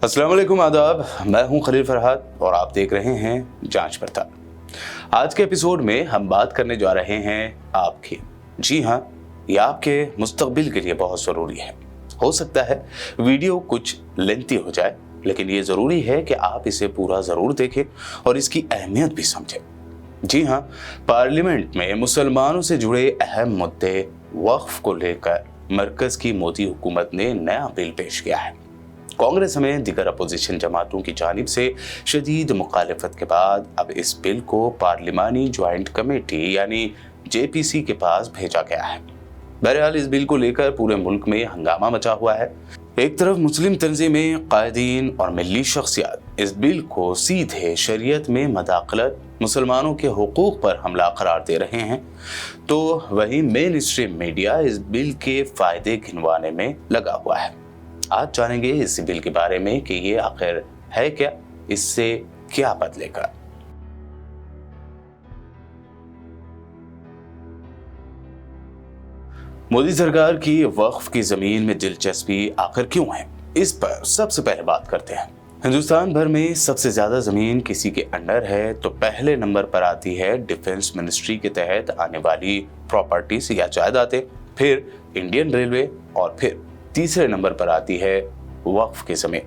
अस्सलाम वालेकुम, आदाब। मैं हूं खलील फरहाद और आप देख रहे हैं जांच पड़ताल। आज के एपिसोड में हम बात करने जा रहे हैं आपकी। जी हाँ, ये आपके मुस्तकबिल के लिए बहुत ज़रूरी है। हो सकता है वीडियो कुछ लेंथी हो जाए, लेकिन ये ज़रूरी है कि आप इसे पूरा ज़रूर देखें और इसकी अहमियत भी समझें। जी हाँ, पार्लियामेंट में मुसलमानों से जुड़े अहम मुद्दे वक्फ को लेकर मरकज़ की मोदी हुकूमत ने नया बिल पेश किया है। कांग्रेस समेत दीगर अपोजिशन जमातों की जानिब से शदीद मुखालिफत के बाद अब इस बिल को पार्लिमानी ज्वाइंट कमेटी यानी जेपीसी के पास भेजा गया है। बहरहाल इस बिल को लेकर पूरे मुल्क में हंगामा मचा हुआ है। एक तरफ मुस्लिम तंजीमें, कायदीन और मिली शख्सियात इस बिल को सीधे शरीयत में मदाखलत, मुसलमानों के हुकूक पर हमला करार दे रहे हैं, तो वहीं मेन स्ट्रीम मीडिया इस बिल के फायदे गिनवाने में लगा हुआ है। आज जानेंगे इस बिल के बारे में कि ये आखिर है क्या, इससे क्या बदलेगा। मोदी सरकार की वक्फ की जमीन में दिलचस्पी आखिर क्यों है, इस पर सबसे पहले बात करते हैं। हिंदुस्तान भर में सबसे ज्यादा जमीन किसी के अंडर है तो पहले नंबर पर आती है डिफेंस मिनिस्ट्री के तहत आने वाली प्रॉपर्टीज या जायदादें, फिर इंडियन रेलवे और फिर तीसरे नंबर पर आती है वक्फ की जमीन।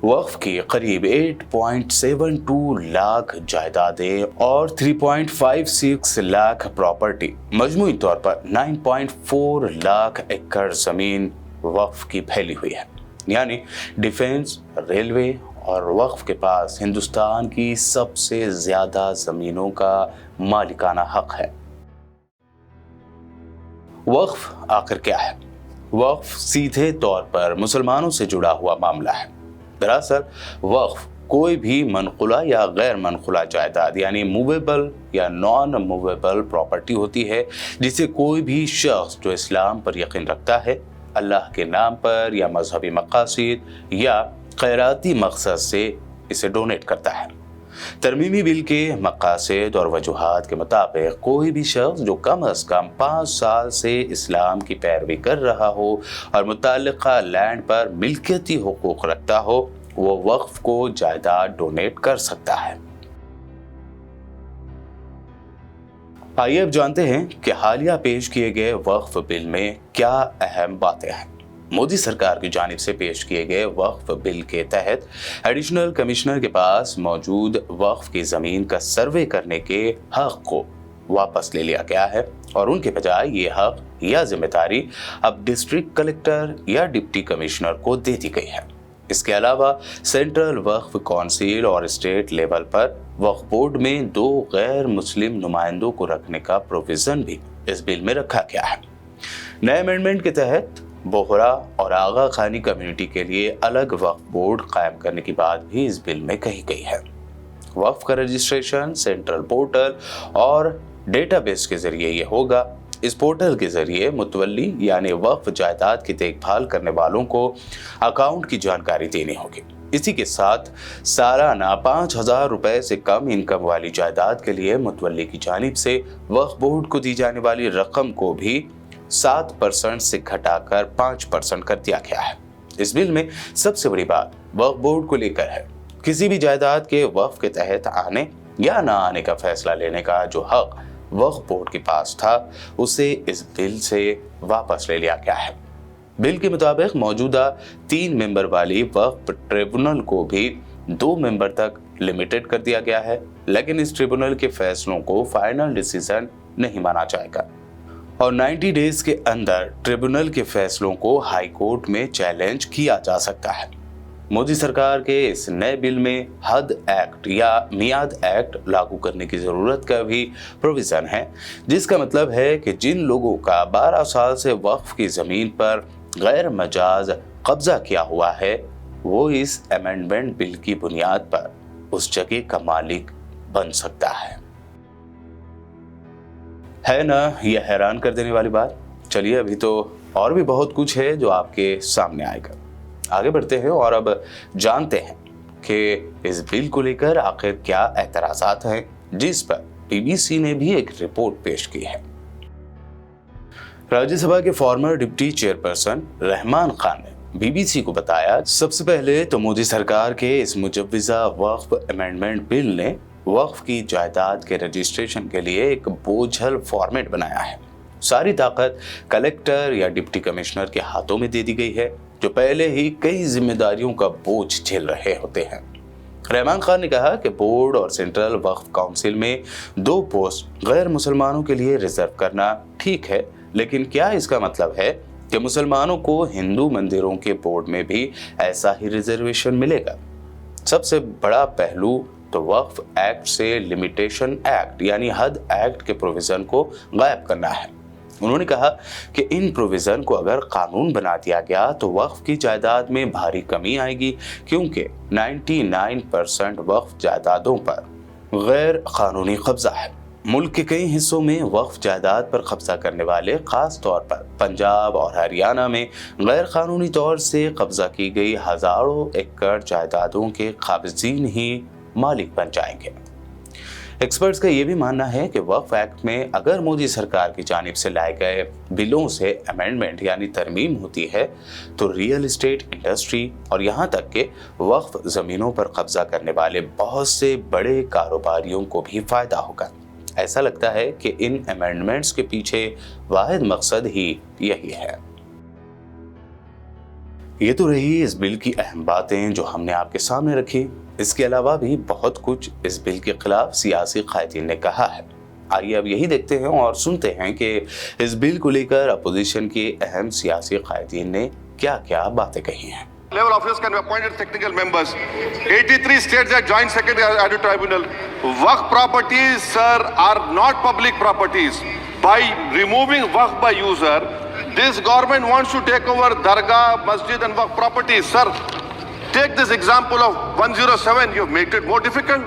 वक्फ की करीब 8.72 लाख जायदादें और 3.56 लाख प्रॉपर्टी, मजमूई तौर पर 9.4 लाख एकड़ जमीन वक्फ की फैली हुई है। यानी डिफेंस, रेलवे और वक्फ के पास हिंदुस्तान की सबसे ज्यादा जमीनों का मालिकाना हक है। वक्फ आखिर क्या है? वक्फ सीधे तौर पर मुसलमानों से जुड़ा हुआ मामला है। दरअसल वक्फ कोई भी मनकुला या गैर मनकुला जायदाद यानी मूवेबल या नॉन मूवेबल प्रॉपर्टी होती है जिसे कोई भी शख्स जो इस्लाम पर यकीन रखता है, अल्लाह के नाम पर या मजहबी मकासद या खैराती मकसद से इसे डोनेट करता है। तरमीमी बिल के मकासद और वजूहात के मुताबिक कोई भी शख्स जो कम अज कम 5 साल से इस्लाम की पैरवी कर रहा हो और मुताल्लिका लैंड पर मिल्कियती हुकूक रखता हो, वो वक्फ को जायदाद डोनेट कर सकता है। आइए अब जानते हैं कि हालिया पेश किए गए वक्फ बिल में क्या अहम बातें हैं। मोदी सरकार की जानिब से पेश किए गए वक्फ बिल के तहत एडिशनल कमिश्नर के पास मौजूद वक्फ की जमीन का सर्वे करने के हक को वापस ले लिया गया है और उनके बजाय ये हक या जिम्मेदारी अब डिस्ट्रिक्ट कलेक्टर या डिप्टी कमिश्नर को दे दी गई है। इसके अलावा सेंट्रल वक्फ काउंसिल और स्टेट लेवल पर वक्फ बोर्ड में 2 गैर मुस्लिम नुमाइंदों को रखने का प्रोविजन भी इस बिल में रखा गया है। नए अमेंडमेंट के तहत बोहरा और आगा खानी कम्युनिटी के लिए अलग वक्फ बोर्ड कायम करने की बात भी इस बिल में कही गई है। वक्फ का रजिस्ट्रेशन सेंट्रल पोर्टल और डेटाबेस के जरिए ये होगा। इस पोर्टल के जरिए मुतवल्ली यानी वक्फ जायदाद की देखभाल करने वालों को अकाउंट की जानकारी देनी होगी। इसी के साथ सालाना 5,000 रुपए से कम इनकम वाली जायदाद के लिए मुतवल्ली की जानिब से वक्फ बोर्ड को दी जाने वाली रकम को भी 7% से घटाकर 5% कर दिया गया है। इस बिल में सबसे बड़ी बात वक्फ बोर्ड को लेकर है। किसी भी जायदाद के वक्फ के तहत आने या ना आने का फैसला लेने का जो हक वक्फ बोर्ड के पास था, उसे इस बिल से वापस ले लिया गया है। बिल के मुताबिक मौजूदा 3 मेंबर वाली वक्फ ट्रिब्यूनल को भी 2 मेंबर तक लिमिटेड कर दिया गया है, लेकिन इस ट्रिब्यूनल के फैसलों को फाइनल डिसीजन नहीं माना जाएगा और 90 डेज के अंदर ट्रिब्यूनल के फैसलों को हाई कोर्ट में चैलेंज किया जा सकता है। मोदी सरकार के इस नए बिल में हद एक्ट या मियाद एक्ट लागू करने की जरूरत का भी प्रोविजन है, जिसका मतलब है कि जिन लोगों का 12 साल से वक्फ की जमीन पर गैर मजाज कब्जा किया हुआ है, वो इस अमेंडमेंट बिल की बुनियाद पर उस जगह का मालिक बन सकता है ना। यह हैरान कर देने वाली बात। चलिए अभी तो और भी बहुत कुछ है जो आपके सामने आएगा। आगे बढ़ते हैं और अब जानते हैं कि इस बिल को लेकर आखिर क्या एतराज़ात हैं, जिस पर बीबीसी ने भी एक रिपोर्ट पेश की है। राज्यसभा के farmer deputy chairperson Rahman Khan ने बीबीसी को बताया, सबसे पहले तो मोदी सरकार के इस मुजव्विजा वक्फ अमेंडमेंट बिल ने वक्फ की जायदाद के रजिस्ट्रेशन के लिए एक बोझल फॉर्मेट बनाया है। सारी ताकत कलेक्टर या डिप्टी कमिश्नर के हाथों में दे दी गई है, जो पहले ही कई जिम्मेदारियों का बोझ झेल रहे होते हैं। रहमान खान ने कहा कि बोर्ड और सेंट्रल वक्फ काउंसिल में 2 पोस्ट गैर मुसलमानों के लिए रिजर्व करना ठीक है, लेकिन क्या इसका मतलब है कि मुसलमानों को हिंदू मंदिरों के बोर्ड में भी ऐसा ही रिजर्वेशन मिलेगा? सबसे बड़ा पहलू तो वक्फ एक्ट से लिमिटेशन एक्ट यानी हद एक्ट के प्रोविजन को गायब करना है। उन्होंने कहा कि इन प्रोविजन को अगर कानून बना दिया गया तो वक्फ की जायदाद में भारी कमी आएगी, क्योंकि 99% वक्फ जायदादों पर गैर कानूनी कब्जा है। मुल्क के कई हिस्सों में वक्फ जायदाद पर कब्जा करने वाले, खास तौर पर पंजाब और हरियाणा में गैर कानूनी तौर से कब्जा की गई हजारों एकड़ जायदादों के काबिजीन ही मालिक बन जाएंगे। एक्सपर्ट्स का यह भी मानना है कि वक्फ एक्ट में अगर मोदी सरकार की जानिब से लाए गए बिलों से अमेंडमेंट यानी तरमीम होती है तो रियल एस्टेट इंडस्ट्री और यहाँ तक के वक्फ जमीनों पर कब्जा करने वाले बहुत से बड़े कारोबारियों को भी फायदा होगा। ऐसा लगता है कि इन अमेंडमेंट्स के पीछे वाहिद मकसद ही यही है। ये तो रही इस बिल की अहम बातें जो हमने आपके सामने रखी। इसके अलावा भी बहुत कुछ इस बिल के खिलाफ सियासी कायदीन ने कहा है। आइए अब यही देखते हैं और सुनते हैं कि इस बिल को लेकर अपोजिशन के अहम सियासी कायदीन ने क्या क्या बातें कही हैं। Level officers can be appointed technical members. 83 states have joined secretary tribunal. Waqf properties, sir, are not public properties. By removing waqf by user, this government wants to take over dargah, masjid and waqf properties. Sir, take this example of 107. You've made it more difficult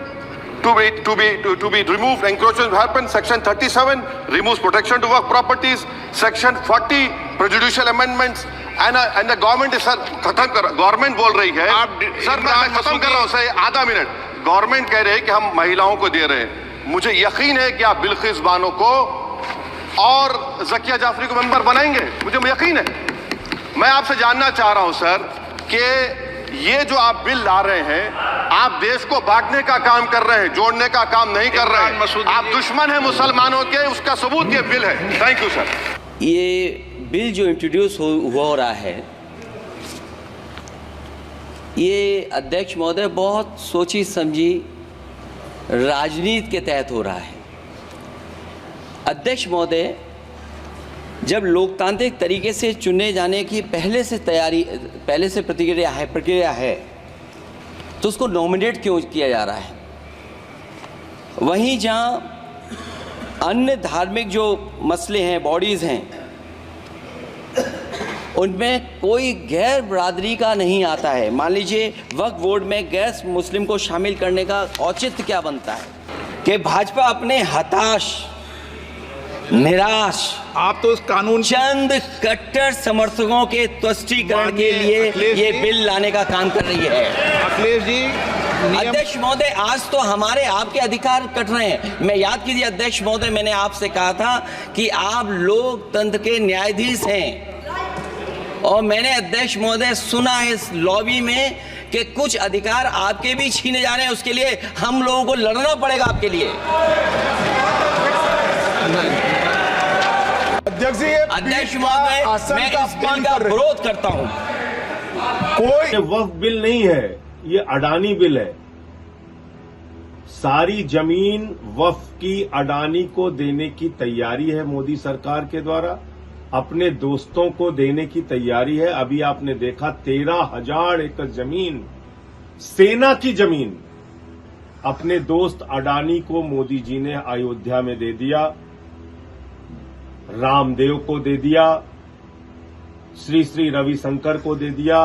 to be removed. Encroachment happen. Section 37 removes protection to waqf properties. Section 40 prejudicial amendments. And the government is, sir, खत्म कर, government बोल रही है, sir मैं खत्म कर रहा हूँ सर, आधा मिनट। गवर्नमेंट कह रहे हैं कि हम महिलाओं को दे रहे हैं। मुझे यकीन है कि आप बिल्किस बानो को और ज़किया जाफरी को मेंबर बनाएंगे, मुझे यकीन है। मैं आपसे जानना चाह रहा हूँ सर कि ये जो आप बिल ला रहे हैं, आप देश को बांटने का काम कर रहे हैं, जोड़ने का काम नहीं कर रहे हैं। आप दुश्मन हैं मुसलमानों के, उसका सबूत ये बिल है। Thank you sir. ये बिल जो इंट्रोड्यूस हो रहा है, ये अध्यक्ष महोदय बहुत सोची समझी राजनीति के तहत हो रहा है। अध्यक्ष महोदय जब लोकतांत्रिक तरीके से चुने जाने की पहले से प्रक्रिया है तो उसको नॉमिनेट क्यों किया जा रहा है? वहीं जहाँ अन्य धार्मिक जो मसले हैं, बॉडीज़ हैं, उनमें कोई गैर बरादरी का नहीं आता है। मान लीजिए वक्फ बोर्ड में गैर मुस्लिम को शामिल करने का औचित्य क्या बनता है कि भाजपा अपने हताश, निराश, आप तो उस कानून चंद कट्टर समर्थकों के तुष्टीकरण के लिए ये बिल लाने का काम कर रही है। अखिलेश जी, अध्यक्ष महोदय, आज तो हमारे आपके अधिकार कट रहे हैं। मैं याद कीजिए अध्यक्ष महोदय, मैंने आपसे कहा था कि आप लोकतंत्र के न्यायाधीश हैं, और मैंने अध्यक्ष महोदय सुना है इस लॉबी में कि कुछ अधिकार आपके भी छीने जा रहे हैं। उसके लिए हम लोगों को लड़ना पड़ेगा आपके लिए। अध्यक्ष महोदय, मैं इस बिल का विरोध करता हूं। कोई वक्फ बिल नहीं है, ये अडानी बिल है। सारी जमीन वक्फ की अडानी को देने की तैयारी है मोदी सरकार के द्वारा, अपने दोस्तों को देने की तैयारी है। अभी आपने देखा 13,000 एकड़ जमीन, सेना की जमीन, अपने दोस्त अडानी को मोदी जी ने अयोध्या में दे दिया, रामदेव को दे दिया, श्री श्री रविशंकर को दे दिया।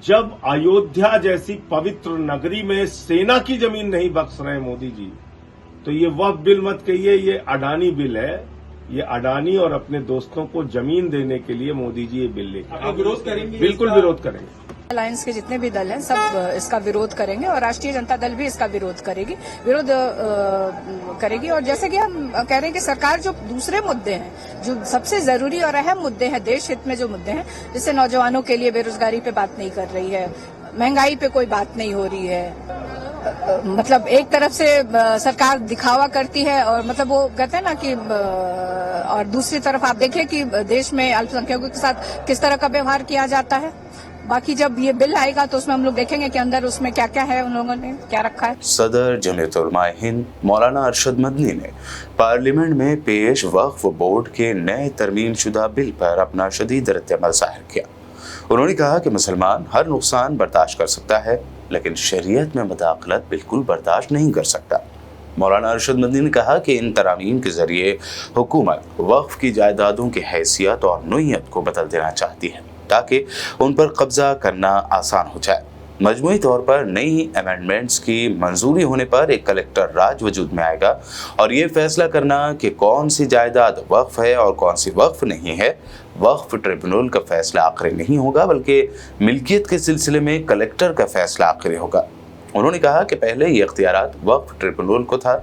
जब अयोध्या जैसी पवित्र नगरी में सेना की जमीन नहीं बख्श रहे मोदी जी, तो ये वक्फ बिल मत कहिए, ये अडानी बिल है। ये अडानी और अपने दोस्तों को जमीन देने के लिए मोदी जी ये बिल लेकर, विरोध करेंगे? बिल्कुल विरोध करेंगे। अलायंस के जितने भी दल हैं सब इसका विरोध करेंगे और राष्ट्रीय जनता दल भी इसका विरोध करेगी और जैसे कि हम कह रहे हैं कि सरकार जो दूसरे मुद्दे हैं, जो सबसे जरूरी और अहम मुद्दे हैं, देश हित में जो मुद्दे हैं, जैसे नौजवानों के लिए बेरोजगारी पे बात नहीं कर रही है, महंगाई पे कोई बात नहीं हो रही है, मतलब एक तरफ से सरकार दिखावा करती है और मतलब वो कहते हैं ना कि और दूसरी तरफ आप देखिए कि देश में अल्पसंख्यकों के साथ किस तरह का व्यवहार किया जाता है। बाकी जब ये बिल आएगा तो उसमें हम लोग देखेंगे कि अंदर उसमें क्या क्या है, उन लोगों ने क्या रखा है। सदर जमीयत उलमा हिंद मौलाना अरशद मदनी ने पार्लियामेंट में पेश वक्फ बोर्ड के नए तरमीम शुदा बिल पर अपना शदीद रद्द-ए-अमल जाहिर किया। उन्होंने कहा कि मुसलमान हर नुकसान बर्दाश्त कर सकता है, लेकिन शरीयत में मुदाखलत बिल्कुल बर्दाश्त नहीं कर सकता। मौलाना अरशद मदनी ने कहा कि इन तरामीम के जरिए हुकूमत वक्फ की जायदादों की हैसियत और नोयत को बदल देना चाहती है ताकि उन पर कब्जा करना आसान हो जाए। मजमूई तौर पर नई अमेंडमेंट्स की मंजूरी होने पर एक कलेक्टर राज वजूद में आएगा और ये फैसला करना कि कौन सी जायदाद वक्फ है और कौन सी वक्फ नहीं है, वक्फ ट्रिब्यूनल का फैसला आखिरी नहीं होगा, बल्कि मिल्कियत के सिलसिले में कलेक्टर का फैसला आखिरी होगा। उन्होंने कहा कि पहले ये इख्तियारात वक्फ ट्रिब्यूनल को था।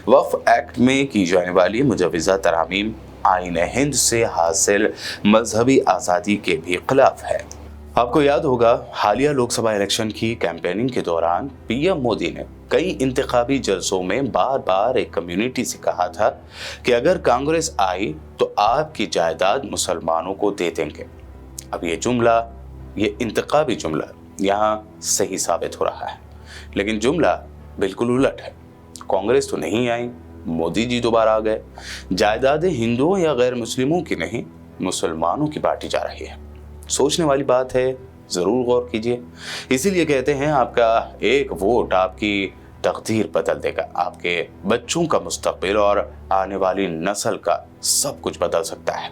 वक्फ एक्ट में की जाने वाली मुजवज़ा तरामीम आईन हिंद से हासिल मजहबी आज़ादी के भी खिलाफ है। आपको याद होगा हालिया लोकसभा इलेक्शन की कैंपेनिंग के दौरान पीएम मोदी ने कई इंतखाबी जलसों में बार बार एक कम्युनिटी से कहा था कि अगर कांग्रेस आई तो आपकी जायदाद मुसलमानों को दे देंगे। अब ये जुमला, ये इंतखाबी जुमला यहाँ सही साबित हो रहा है, लेकिन जुमला बिल्कुल उलट है। कांग्रेस तो नहीं आई, मोदी जी दोबारा आ गए। जायदादें हिंदुओं या गैर मुस्लिमों की नहीं, मुसलमानों की बांटी जा रही है। सोचने वाली बात है, जरूर गौर कीजिए। इसीलिए कहते हैं आपका एक वोट आपकी तकदीर बदल देगा, आपके बच्चों का मुस्तकबिल और आने वाली नस्ल का सब कुछ बदल सकता है।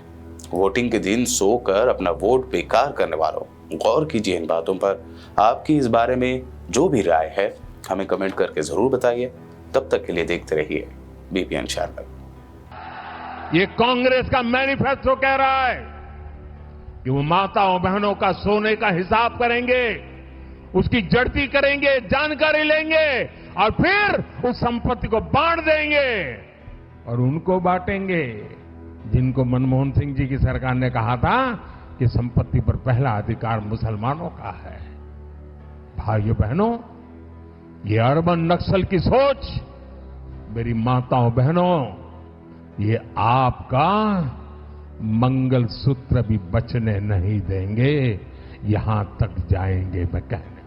वोटिंग के दिन सोकर अपना वोट बेकार करने वालों, गौर कीजिए इन बातों पर। आपकी इस बारे में जो भी राय है हमें कमेंट करके जरूर बताइए। तब तक के लिए देखते रहिए बीपीएन चैनल। ये कांग्रेस का मैनिफेस्टो कह रहा है कि वो माताओं बहनों का सोने का हिसाब करेंगे, उसकी जड़ती करेंगे, जानकारी लेंगे और फिर उस संपत्ति को बांट देंगे और उनको बांटेंगे जिनको मनमोहन सिंह जी की सरकार ने कहा था कि संपत्ति पर पहला अधिकार मुसलमानों का है। भाइयों बहनों, ये अर्बन नक्सल की सोच, मेरी माताओं बहनों, ये आपका मंगलसूत्र भी बचने नहीं देंगे, यहां तक जाएंगे मैं कहने